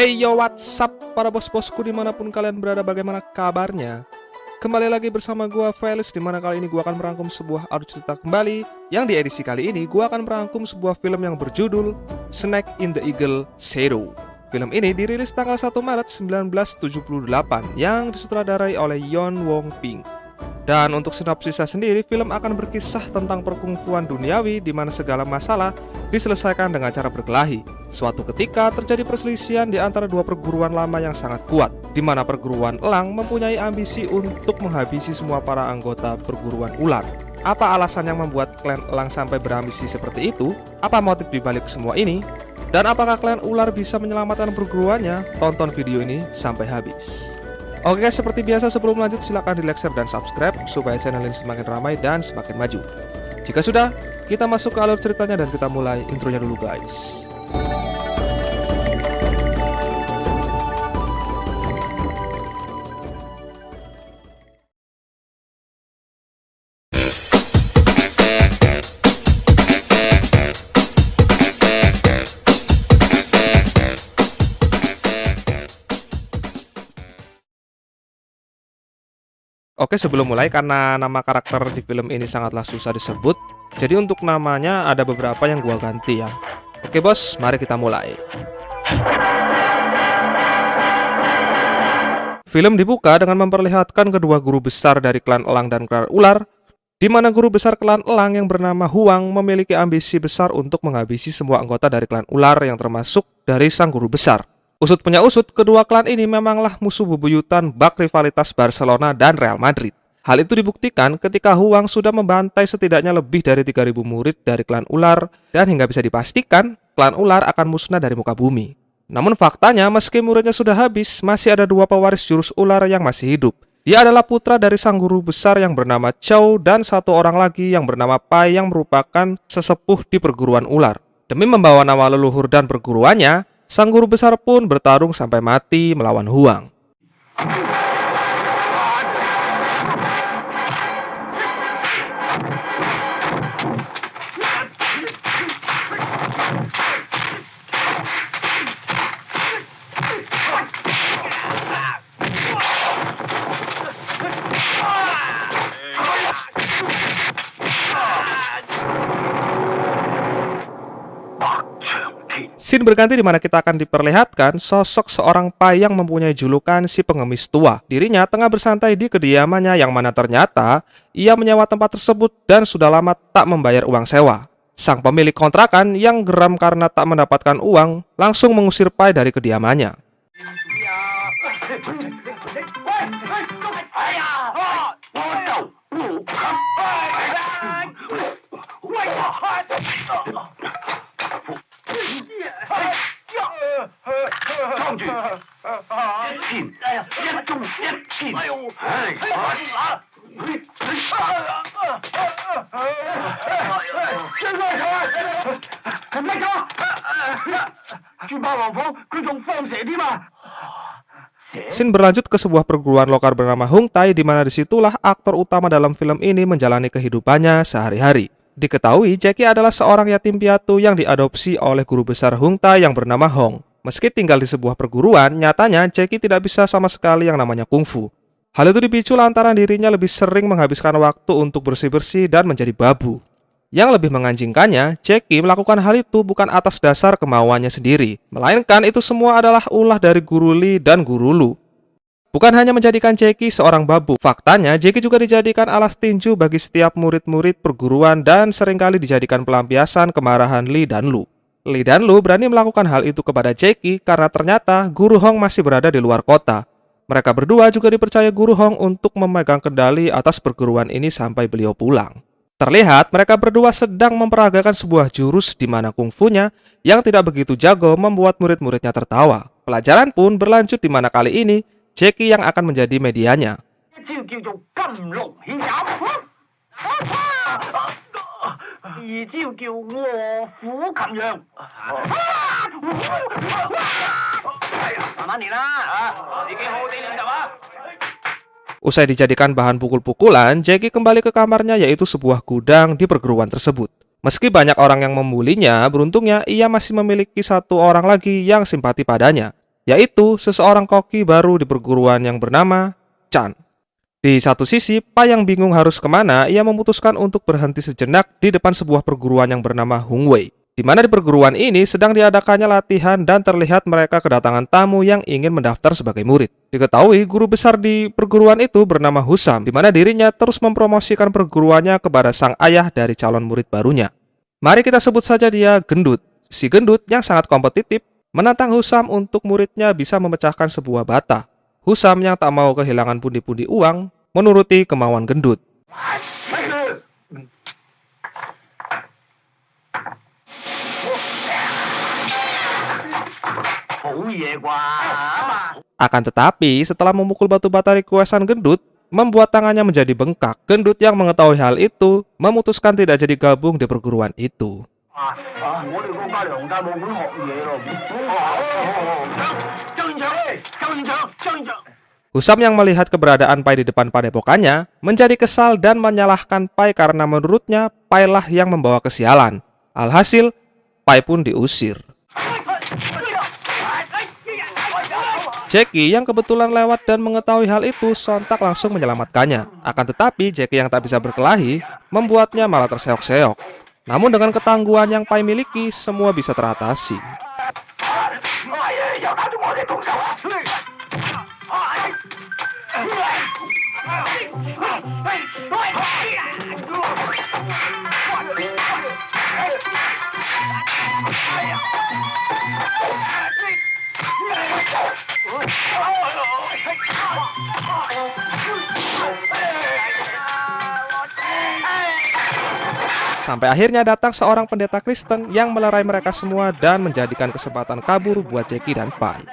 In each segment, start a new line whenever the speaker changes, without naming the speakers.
Hey yo, what's up para bos-bosku dimanapun kalian berada, bagaimana kabarnya? Kembali lagi bersama gua Felix, dimana kali ini gua akan merangkum sebuah alur cerita kembali. Yang di edisi kali ini gua akan merangkum sebuah film yang berjudul Snake in the Eagle Shadow. Film ini dirilis tanggal 1 Maret 1978 yang disutradarai oleh Yeon Wong Ping. Dan untuk sinopsisnya sendiri, film akan berkisah tentang perkungfuan duniawi di mana segala masalah diselesaikan dengan cara berkelahi. Suatu ketika terjadi perselisihan di antara dua perguruan lama yang sangat kuat, di mana perguruan elang mempunyai ambisi untuk menghabisi semua para anggota perguruan ular. Apa alasan yang membuat klan elang sampai berambisi seperti itu? Apa motif dibalik semua ini? Dan apakah klan ular bisa menyelamatkan perguruannya? Tonton video ini sampai habis. Oke guys, seperti biasa sebelum lanjut silahkan di like, share, dan subscribe supaya channel ini semakin ramai dan semakin maju. Jika sudah, kita masuk ke alur ceritanya dan kita mulai intronya dulu guys. Oke, sebelum mulai, karena nama karakter di film ini sangatlah susah disebut, jadi untuk namanya ada beberapa yang gua ganti ya. Oke bos, mari kita mulai. Film dibuka dengan memperlihatkan kedua guru besar dari klan elang dan klan ular, di mana guru besar klan elang yang bernama Huang memiliki ambisi besar untuk menghabisi semua anggota dari klan ular yang termasuk dari sang guru besar. Usut punya usut, kedua klan ini memanglah musuh bebuyutan bak rivalitas Barcelona dan Real Madrid. Hal itu dibuktikan ketika Huang sudah membantai setidaknya lebih dari 3.000 murid dari klan ular, dan hingga bisa dipastikan klan ular akan musnah dari muka bumi. Namun faktanya, meski muridnya sudah habis, masih ada dua pewaris jurus ular yang masih hidup. Dia adalah putra dari sang guru besar yang bernama Chow dan satu orang lagi yang bernama Pai yang merupakan sesepuh di perguruan ular. Demi membawa nama leluhur dan perguruannya, sang guru besar pun bertarung sampai mati melawan Huang. Scene berganti di mana kita akan diperlihatkan sosok seorang Pai yang mempunyai julukan si pengemis tua. Dirinya tengah bersantai di kediamannya yang mana ternyata ia menyewa tempat tersebut dan sudah lama tak membayar uang sewa. Sang pemilik kontrakan yang geram karena tak mendapatkan uang langsung mengusir Pai dari kediamannya. Scene berlanjut ke sebuah perguruan lokal bernama Hung Tai, di mana disitulah aktor utama dalam film ini menjalani kehidupannya sehari-hari. Diketahui Jackie adalah seorang yatim piatu yang diadopsi oleh guru besar Hung Tai yang bernama Hong. Meski tinggal di sebuah perguruan, nyatanya Jackie tidak bisa sama sekali yang namanya kungfu. Hal itu dipicu lantaran dirinya lebih sering menghabiskan waktu untuk bersih-bersih dan menjadi babu. Yang lebih menganjingkannya, Jackie melakukan hal itu bukan atas dasar kemauannya sendiri, melainkan itu semua adalah ulah dari Guru Lee dan Guru Lu. Bukan hanya menjadikan Jackie seorang babu, faktanya Jackie juga dijadikan alas tinju bagi setiap murid-murid perguruan dan seringkali dijadikan pelampiasan kemarahan Lee dan Lu. Lee dan Lu berani melakukan hal itu kepada Jackie karena ternyata Guru Hong masih berada di luar kota. Mereka berdua juga dipercaya Guru Hong untuk memegang kendali atas perguruan ini sampai beliau pulang. Terlihat mereka berdua sedang memperagakan sebuah jurus di mana kungfunya yang tidak begitu jago membuat murid-muridnya tertawa. Pelajaran pun berlanjut di mana kali ini Jackie yang akan menjadi medianya. Usai dijadikan bahan pukul-pukulan, Jackie kembali ke kamarnya, yaitu sebuah gudang di perguruan tersebut. Meski banyak orang yang membulinya, beruntungnya ia masih memiliki satu orang lagi yang simpati padanya. yaitu seseorang koki baru di perguruan yang bernama Chan. Di satu sisi, Pai yang bingung harus kemana, ia memutuskan untuk berhenti sejenak di depan sebuah perguruan yang bernama Hungwei, di mana di perguruan ini sedang diadakannya latihan dan terlihat mereka kedatangan tamu yang ingin mendaftar sebagai murid. Diketahui guru besar di perguruan itu bernama Husam, di mana dirinya terus mempromosikan perguruannya kepada sang ayah dari calon murid barunya. Mari kita sebut saja dia Gendut. Si Gendut yang sangat kompetitif menantang Husam untuk muridnya bisa memecahkan sebuah bata. Husam yang tak mau kehilangan pundi-pundi uang menuruti kemauan Gendut. Akan tetapi, setelah memukul batu bata requestan Gendut, membuat tangannya menjadi bengkak. Gendut yang mengetahui hal itu, memutuskan tidak jadi gabung di perguruan itu. Husam yang melihat keberadaan Pai di depan padepokannya, menjadi kesal dan menyalahkan Pai karena menurutnya Pai lah yang membawa kesialan. Alhasil, Pai pun diusir. Jackie yang kebetulan lewat dan mengetahui hal itu sontak langsung menyelamatkannya. Akan tetapi Jackie yang tak bisa berkelahi membuatnya malah terseok-seok. Namun dengan ketangguhan yang Pai miliki, semua bisa teratasi. Sampai akhirnya datang seorang pendeta Kristen yang melerai mereka semua dan menjadikan kesempatan kabur buat Jackie dan Pai.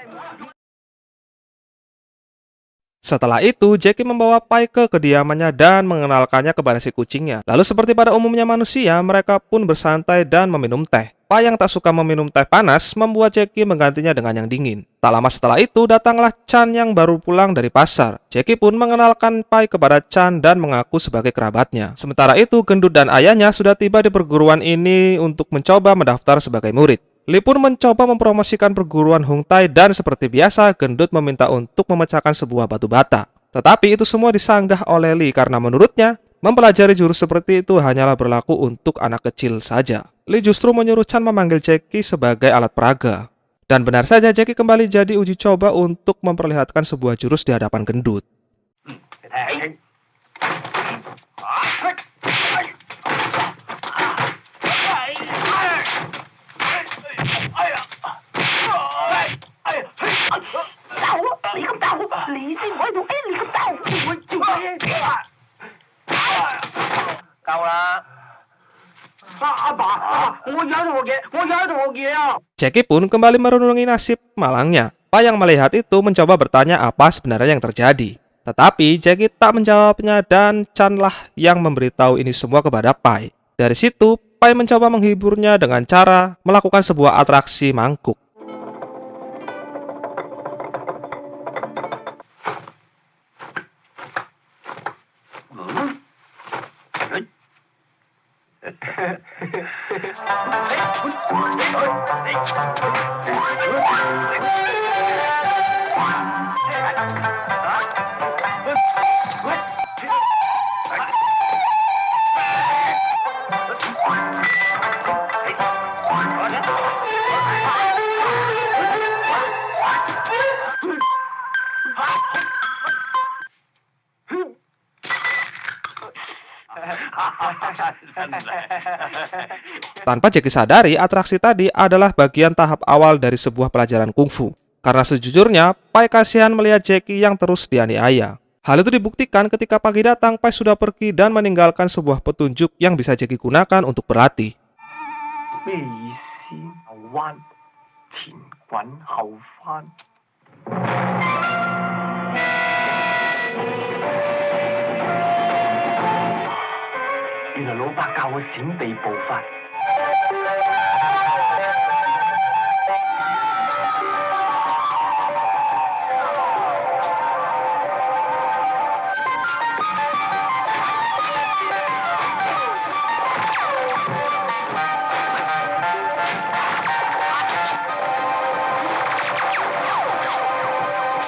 Setelah itu, Jackie membawa Pai ke kediamannya dan mengenalkannya kepada si kucingnya. Lalu seperti pada umumnya manusia, mereka pun bersantai dan meminum teh. Pai yang tak suka meminum teh panas membuat Jackie menggantinya dengan yang dingin. Tak lama setelah itu, datanglah Chan yang baru pulang dari pasar. Jackie pun mengenalkan Pai kepada Chan dan mengaku sebagai kerabatnya. Sementara itu, Gendut dan ayahnya sudah tiba di perguruan ini untuk mencoba mendaftar sebagai murid. Li pun mencoba mempromosikan perguruan Hung Tai dan seperti biasa, Gendut meminta untuk memecahkan sebuah batu bata. Tetapi itu semua disanggah oleh Li karena menurutnya, mempelajari jurus seperti itu hanyalah berlaku untuk anak kecil saja. Li justru menyuruh Chan memanggil Jackie sebagai alat peraga. Dan benar saja Jackie kembali jadi uji coba untuk memperlihatkan sebuah jurus di hadapan Gendut. Jackie pun kembali merenungi nasib malangnya. Pai yang melihat itu mencoba bertanya apa sebenarnya yang terjadi. Tetapi Jackie tak menjawabnya dan Chan lah yang memberitahu ini semua kepada Pai. Dari situ, Pai mencoba menghiburnya dengan cara melakukan sebuah atraksi mangkuk. Tanpa Jackie sadari, atraksi tadi adalah bagian tahap awal dari sebuah pelajaran kungfu. Karena sejujurnya, Pai kasihan melihat Jackie yang terus dianiaya. Hal itu dibuktikan ketika pagi datang, Pai sudah pergi dan meninggalkan sebuah petunjuk yang bisa Jackie gunakan untuk berlatih.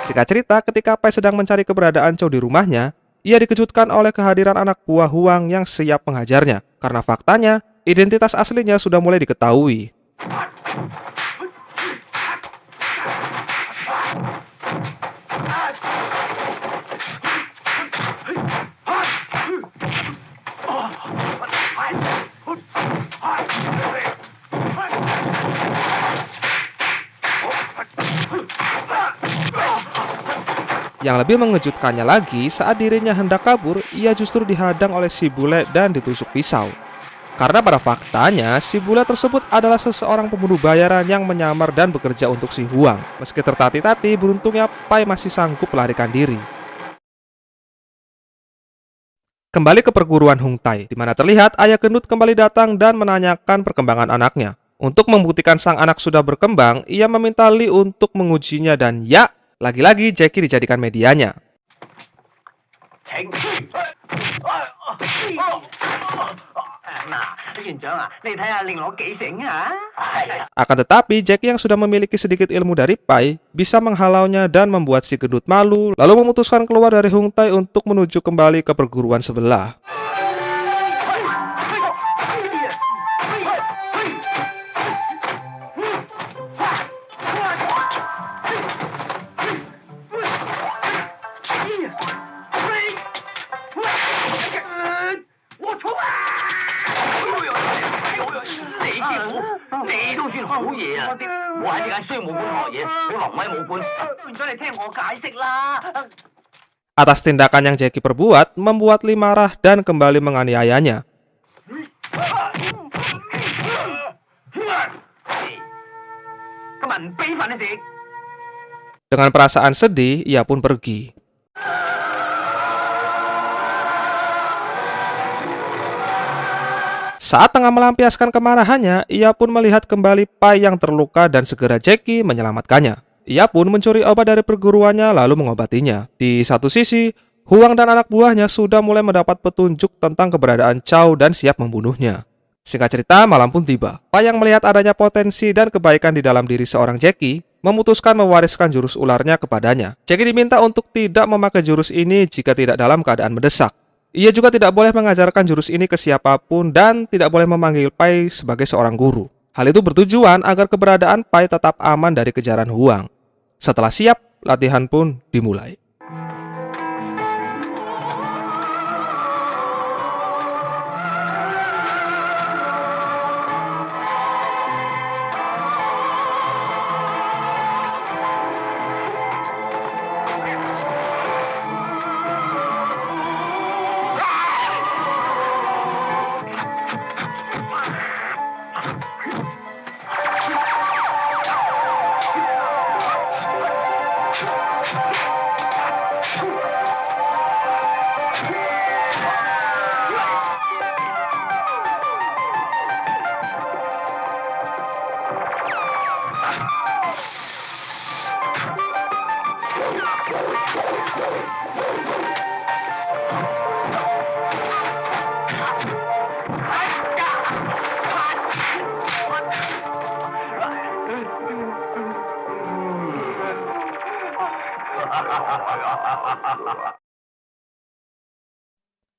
Singkat cerita, ketika Pai sedang mencari keberadaan Chow di rumahnya, ia dikejutkan oleh kehadiran anak buah Huang yang siap menghajarnya. Karena faktanya, identitas aslinya sudah mulai diketahui. Yang lebih mengejutkannya lagi, saat dirinya hendak kabur, ia justru dihadang oleh si bule dan ditusuk pisau. Karena pada faktanya, si bule tersebut adalah seseorang pembunuh bayaran yang menyamar dan bekerja untuk si Huang. Meski tertati-tati, beruntungnya Pai masih sanggup melarikan diri. Kembali ke perguruan Hung Tai, di mana terlihat ayah gendut kembali datang dan menanyakan perkembangan anaknya. Untuk membuktikan sang anak sudah berkembang, ia meminta Li untuk mengujinya dan ya, lagi-lagi Jackie dijadikan medianya. Akan tetapi, Jackie yang sudah memiliki sedikit ilmu dari Pai bisa menghalaunya dan membuat si gendut malu, lalu memutuskan keluar dari Hung Tai untuk menuju kembali ke perguruan sebelah. Atas tindakan yang Jackie perbuat, membuat Lee marah dan kembali menganiayanya. Dengan perasaan sedih, ia pun pergi. Saat tengah melampiaskan kemarahannya, ia pun melihat kembali Pai yang terluka dan segera Jackie menyelamatkannya. Ia pun mencuri obat dari perguruannya lalu mengobatinya. Di satu sisi, Huang dan anak buahnya sudah mulai mendapat petunjuk tentang keberadaan Chow dan siap membunuhnya. Singkat cerita, malam pun tiba. Pai yang melihat adanya potensi dan kebaikan di dalam diri seorang Jackie, memutuskan mewariskan jurus ularnya kepadanya. Jackie diminta untuk tidak memakai jurus ini jika tidak dalam keadaan mendesak. Ia juga tidak boleh mengajarkan jurus ini ke siapapun dan tidak boleh memanggil Pai sebagai seorang guru. Hal itu bertujuan agar keberadaan Pai tetap aman dari kejaran Huang. Setelah siap, latihan pun dimulai.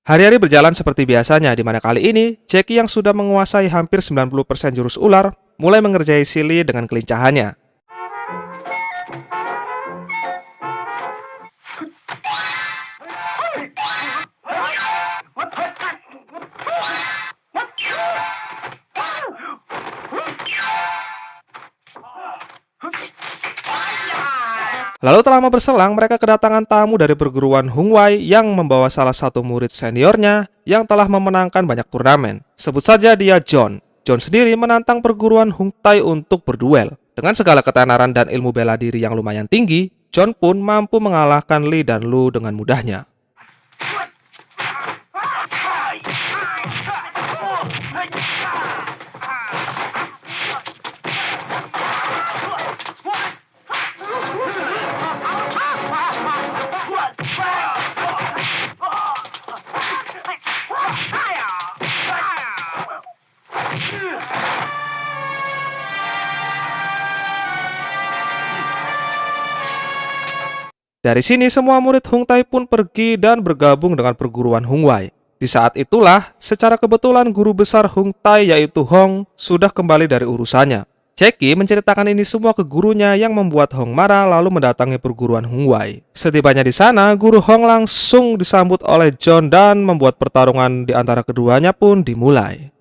Hari-hari berjalan seperti biasanya, di mana kali ini Jackie yang sudah menguasai hampir 90% jurus ular mulai mengerjai si Lee dengan kelincahannya. Lalu tak lama berselang, mereka kedatangan tamu dari perguruan Hung Wai yang membawa salah satu murid seniornya yang telah memenangkan banyak turnamen. Sebut saja dia John. John sendiri menantang perguruan Hung Tai untuk berduel. Dengan segala ketenaran dan ilmu bela diri yang lumayan tinggi, John pun mampu mengalahkan Lee dan Lu dengan mudahnya. Dari sini semua murid Hung Tai pun pergi dan bergabung dengan perguruan Hung Wai. Di saat itulah, secara kebetulan guru besar Hung Tai yaitu Hong sudah kembali dari urusannya. Jackie menceritakan ini semua ke gurunya yang membuat Hong marah lalu mendatangi perguruan Hung Wai. Setibanya di sana, guru Hong langsung disambut oleh John dan membuat pertarungan di antara keduanya pun dimulai.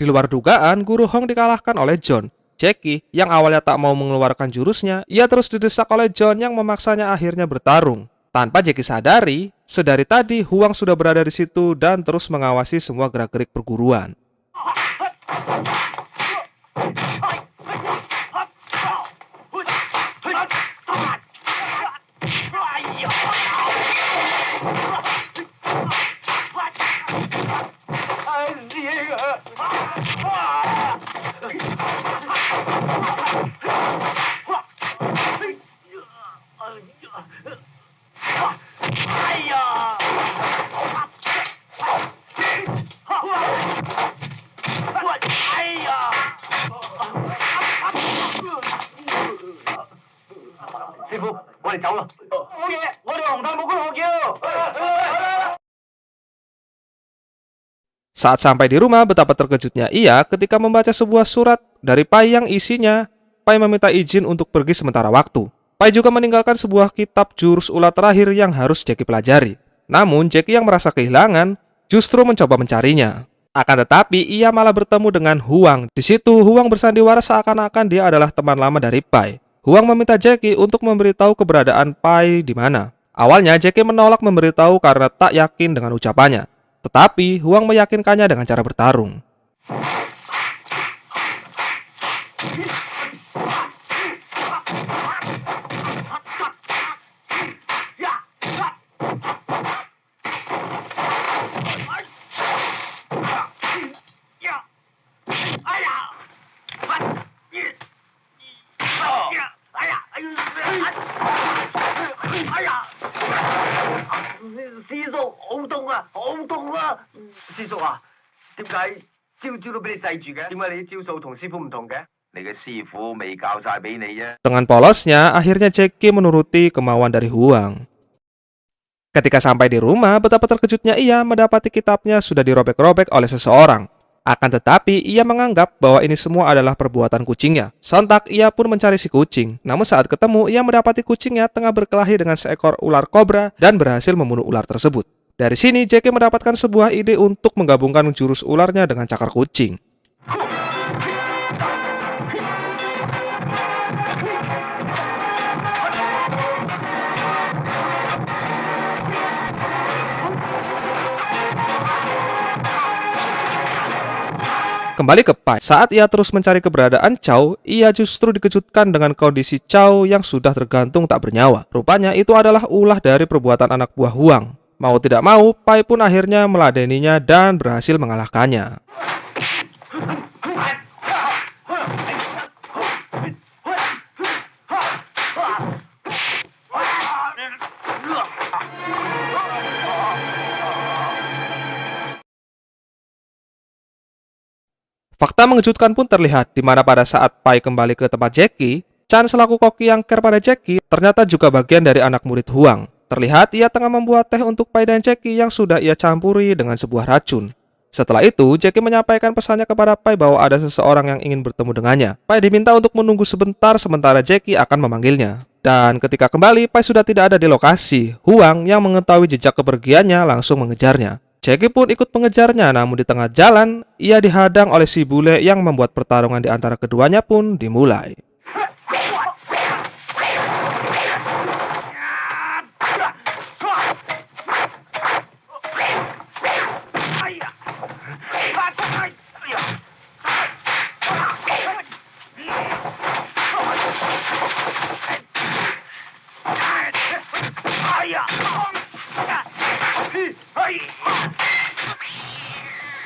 Di luar dugaan, guru Hong dikalahkan oleh John. Jackie, yang awalnya tak mau mengeluarkan jurusnya, ia terus didesak oleh John yang memaksanya akhirnya bertarung. Tanpa Jackie sadari, sedari tadi Huang sudah berada di situ dan terus mengawasi semua gerak-gerik perguruan. Saat sampai di rumah, betapa terkejutnya ia ketika membaca sebuah surat dari Pai yang isinya Pai meminta izin untuk pergi sementara waktu. Pai juga meninggalkan sebuah kitab jurus ular terakhir yang harus Jackie pelajari. Namun Jackie yang merasa kehilangan justru mencoba mencarinya. Akan tetapi ia malah bertemu dengan Huang. Di situ Huang bersandiwara seakan-akan dia adalah teman lama dari Pai. Huang meminta Jackie untuk memberitahu keberadaan Pai di mana. Awalnya Jackie menolak memberitahu karena tak yakin dengan ucapannya. Tetapi Huang meyakinkannya dengan cara bertarung. Dengan polosnya, akhirnya Jackie menuruti kemauan dari Huang. Ketika sampai di rumah, betapa terkejutnya ia mendapati kitabnya sudah dirobek-robek oleh seseorang. Akan tetapi, ia menganggap bahwa ini semua adalah perbuatan kucingnya. Sontak, ia pun mencari si kucing. Namun saat ketemu, ia mendapati kucingnya tengah berkelahi dengan seekor ular kobra dan berhasil membunuh ular tersebut. Dari sini, Jackie mendapatkan sebuah ide untuk menggabungkan jurus ularnya dengan cakar kucing. Kembali ke Pai, saat ia terus mencari keberadaan Chow, ia justru dikejutkan dengan kondisi Chow yang sudah tergantung tak bernyawa. Rupanya itu adalah ulah dari perbuatan anak buah Huang. Mau tidak mau, Pai pun akhirnya meladeninya dan berhasil mengalahkannya. Fakta mengejutkan pun terlihat, di mana pada saat Pai kembali ke tempat Jackie, Chan selaku koki yang care pada Jackie ternyata juga bagian dari anak murid Huang. Terlihat ia tengah membuat teh untuk Pai dan Jackie yang sudah ia campuri dengan sebuah racun. Setelah itu, Jackie menyampaikan pesannya kepada Pai bahwa ada seseorang yang ingin bertemu dengannya. Pai diminta untuk menunggu sebentar sementara Jackie akan memanggilnya. Dan ketika kembali, Pai sudah tidak ada di lokasi. Huang yang mengetahui jejak kepergiannya langsung mengejarnya. Jackie pun ikut mengejarnya, namun di tengah jalan, ia dihadang oleh si bule yang membuat pertarungan di antara keduanya pun dimulai.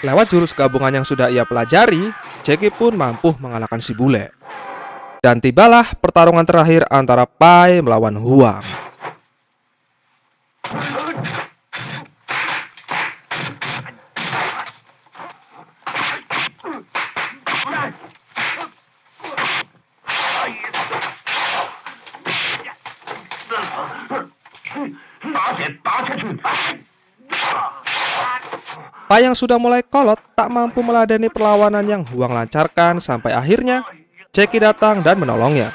Lewat jurus gabungan yang sudah ia pelajari, Jackie pun mampu mengalahkan si bule. Dan tibalah pertarungan terakhir antara Pai melawan Huang. Pai yang sudah mulai kolot tak mampu meladeni perlawanan yang Huang lancarkan sampai akhirnya Jackie datang dan menolongnya.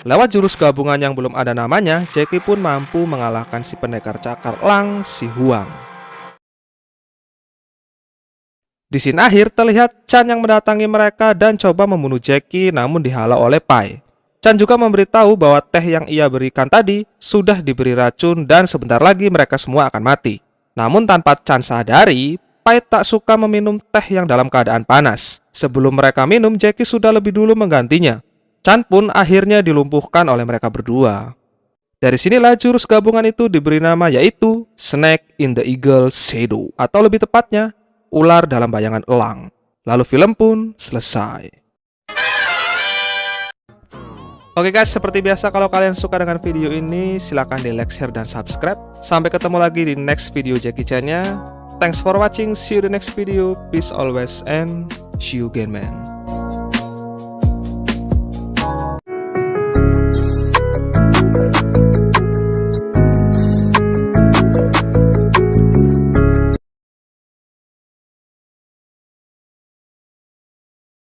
Lewat jurus gabungan yang belum ada namanya, Jackie pun mampu mengalahkan si pendekar cakar Lang, si Huang. Di scene akhir terlihat Chan yang mendatangi mereka dan coba membunuh Jackie namun dihalau oleh Pai. Chan juga memberitahu bahwa teh yang ia berikan tadi sudah diberi racun dan sebentar lagi mereka semua akan mati. Namun tanpa Chan sadari, Pai tak suka meminum teh yang dalam keadaan panas. Sebelum mereka minum, Jackie sudah lebih dulu menggantinya. Chan pun akhirnya dilumpuhkan oleh mereka berdua. Dari sinilah jurus gabungan itu diberi nama yaitu Snake in the Eagle Shadow, atau lebih tepatnya, ular dalam bayangan elang. Lalu film pun selesai. Oke guys, seperti biasa kalau kalian suka dengan video ini, silahkan di like, share, dan subscribe. Sampai ketemu lagi di next video Jackie Chan-nya. Thanks for watching, see you the next video. Peace always and see you again man.